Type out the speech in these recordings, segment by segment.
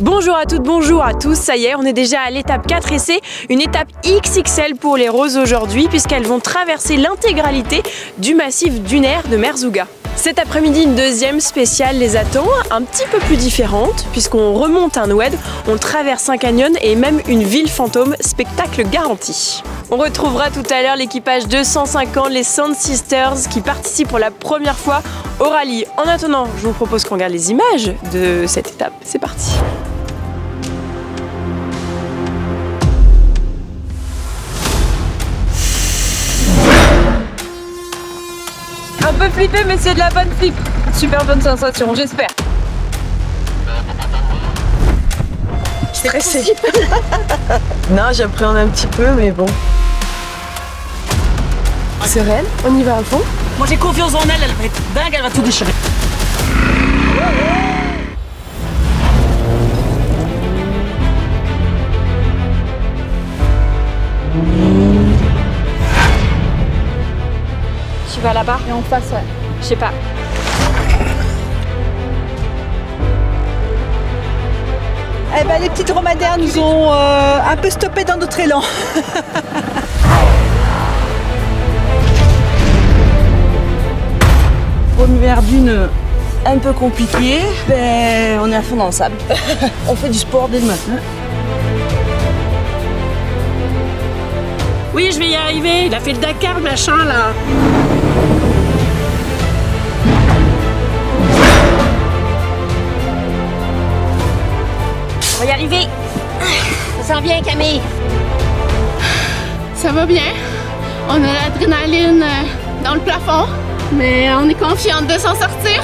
Bonjour à toutes, bonjour à tous, ça y est, on est déjà à l'étape 4 et c'est une étape XXL pour les roses aujourd'hui puisqu'elles vont traverser l'intégralité du massif dunaire de Merzouga. Cet après-midi, une deuxième spéciale les attend, un petit peu plus différente puisqu'on remonte un oued, on traverse un canyon et même une ville fantôme, spectacle garanti. On retrouvera tout à l'heure l'équipage 250, les Sand Sisters qui participent pour la première fois au rallye. En attendant, je vous propose qu'on regarde les images de cette étape. C'est parti. Un peu flippé, mais c'est de la bonne flip. Super bonne sensation, j'espère. Stressée. Non, j'appréhende un petit peu, mais bon. Sereine, on y va à fond. Moi j'ai confiance en elle, elle va être dingue, elle va tout déchirer. Tu vas là-bas et en face, ouais. Je sais pas. Eh ben, les petites dromadaires nous ont un peu stoppé dans notre élan. Première dune un peu compliquée, ben, on est à fond dans le sable. On fait du sport dès le matin. Oui, je vais y arriver. Il a fait le Dakar, le machin, là. On va y arriver. Ça sent bien, Camille. Ça va bien. On a l'adrénaline dans le plafond, mais on est confiante de s'en sortir.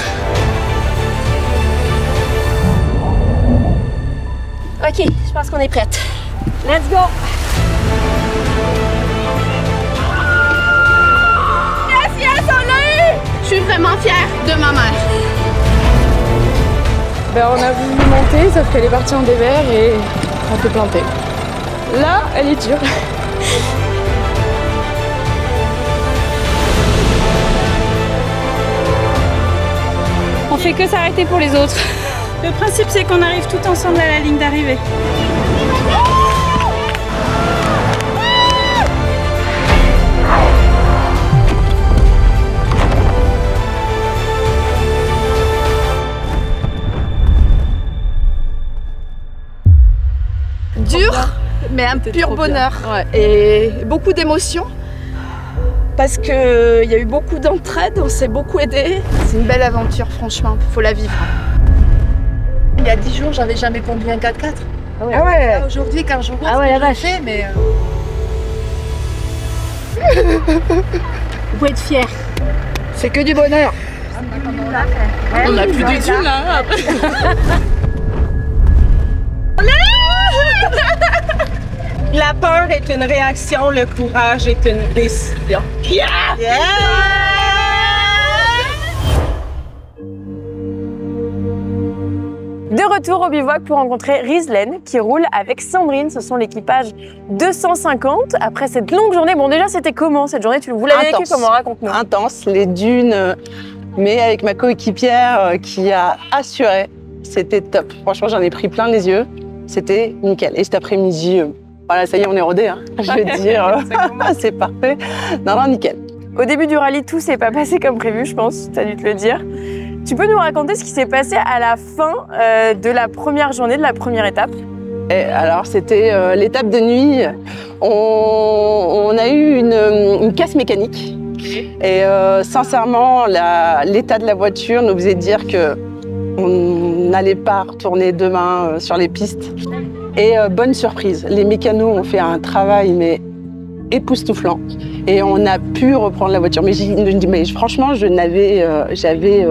OK, je pense qu'on est prête. Let's go! Yes, on l'a eu! Je suis vraiment fière de ma mère. Ben, on a voulu monter, sauf qu'elle est partie en dévers et on peut planter. Là, elle est dure. On fait que s'arrêter pour les autres. Le principe, c'est qu'on arrive tout ensemble à la ligne d'arrivée. Dur, mais un pur bonheur. Ouais. Et beaucoup d'émotions. Parce qu'il y a eu beaucoup d'entraide, on s'est beaucoup aidé. C'est une belle aventure, franchement, faut la vivre. Il y a 10 jours, j'avais jamais conduit un 4x4. Ah ouais. Aujourd'hui, quand je vois Ah ouais, la ce que vache. je fais, mais... Vous pouvez être fiers. C'est que du bonheur. On n'a plus du tout là. La peur est une réaction, le courage est une décision. Yeah! Yeah! De retour au bivouac pour rencontrer Rizlen qui roule avec Sandrine. Ce sont l'équipage 250. Après cette longue journée, bon déjà c'était comment cette journée? Vous l'avez vécu comment? Raconte-nous. Intense, les dunes, mais avec ma coéquipière qui a assuré. C'était top. Franchement, j'en ai pris plein les yeux. C'était nickel. Et cet après-midi, voilà, ça y est, on est rodé. Hein. Je veux dire, c'est parfait. Non, non, nickel. Au début du rallye, tout s'est pas passé comme prévu, je pense. Tu as dû te le dire. Tu peux nous raconter ce qui s'est passé à la fin de la première journée, de la première étape? Et alors, c'était l'étape de nuit. On a eu une casse mécanique. Et sincèrement, l'état de la voiture nous faisait dire qu'on n'allait pas retourner demain sur les pistes. Et bonne surprise, les mécanos ont fait un travail mais époustouflant. Et on a pu reprendre la voiture. Mais franchement, j'avais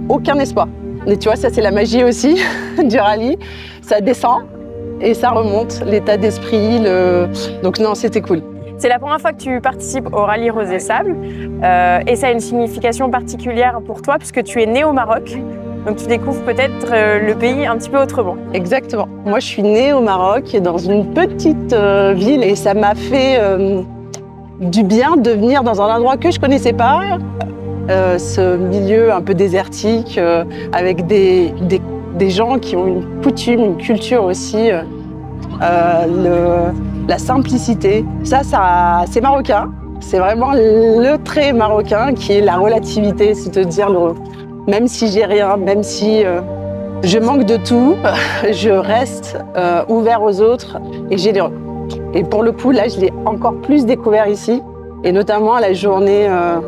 aucun espoir. Mais tu vois, ça c'est la magie aussi du rallye. Ça descend et ça remonte, l'état d'esprit. Donc non, c'était cool. C'est la première fois que tu participes au rallye Rose et Sable. Et ça a une signification particulière pour toi puisque tu es né au Maroc. Donc tu découvres peut-être le pays un petit peu autrement. Exactement. Moi, je suis née au Maroc, dans une petite ville. Et ça m'a fait du bien de venir dans un endroit que je ne connaissais pas. Ce milieu un peu désertique, avec des des gens qui ont une coutume, une culture aussi, la simplicité. Ça c'est marocain. C'est vraiment le trait marocain qui est la relativité, c'est de dire même si j'ai rien, même si je manque de tout, je reste ouvert aux autres et généreux. Et pour le coup, là, je l'ai encore plus découvert ici, et notamment à la journée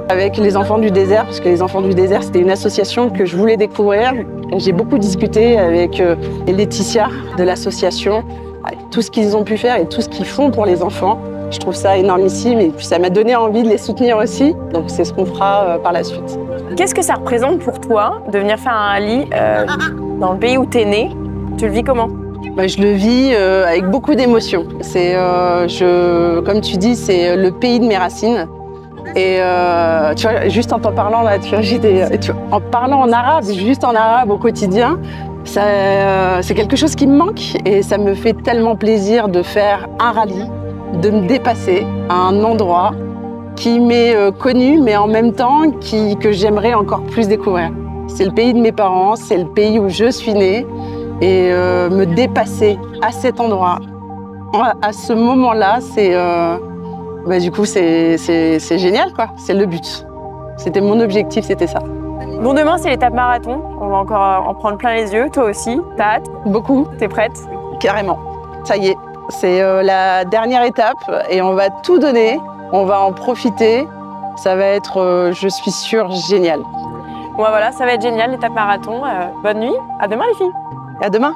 avec les Enfants du désert, parce que les Enfants du désert, c'était une association que je voulais découvrir. J'ai beaucoup discuté avec Laetitia de l'association, tout ce qu'ils ont pu faire et tout ce qu'ils font pour les enfants. Je trouve ça énormissime et puis ça m'a donné envie de les soutenir aussi. Donc c'est ce qu'on fera par la suite. Qu'est-ce que ça représente pour toi de venir faire un rallye dans le pays où tu es né? Tu le vis comment? Je le vis avec beaucoup d'émotions. Comme tu dis, c'est le pays de mes racines. Et tu vois, juste en t'en parlant là, en parlant en arabe, juste en arabe au quotidien, c'est quelque chose qui me manque et ça me fait tellement plaisir de faire un rallye, de me dépasser à un endroit qui m'est connu, mais en même temps que j'aimerais encore plus découvrir. C'est le pays de mes parents, c'est le pays où je suis née, et me dépasser à cet endroit, à ce moment-là, du coup, c'est génial, quoi. C'est le but. C'était mon objectif, c'était ça. Bon, demain, c'est l'étape marathon. On va encore en prendre plein les yeux. Toi aussi, t'as hâte? Beaucoup. T'es prête? Carrément. Ça y est. C'est la dernière étape et on va tout donner, on va en profiter. Ça va être, je suis sûre, génial. Bon, voilà, ça va être génial, l'étape marathon. Bonne nuit, à demain les filles. À demain.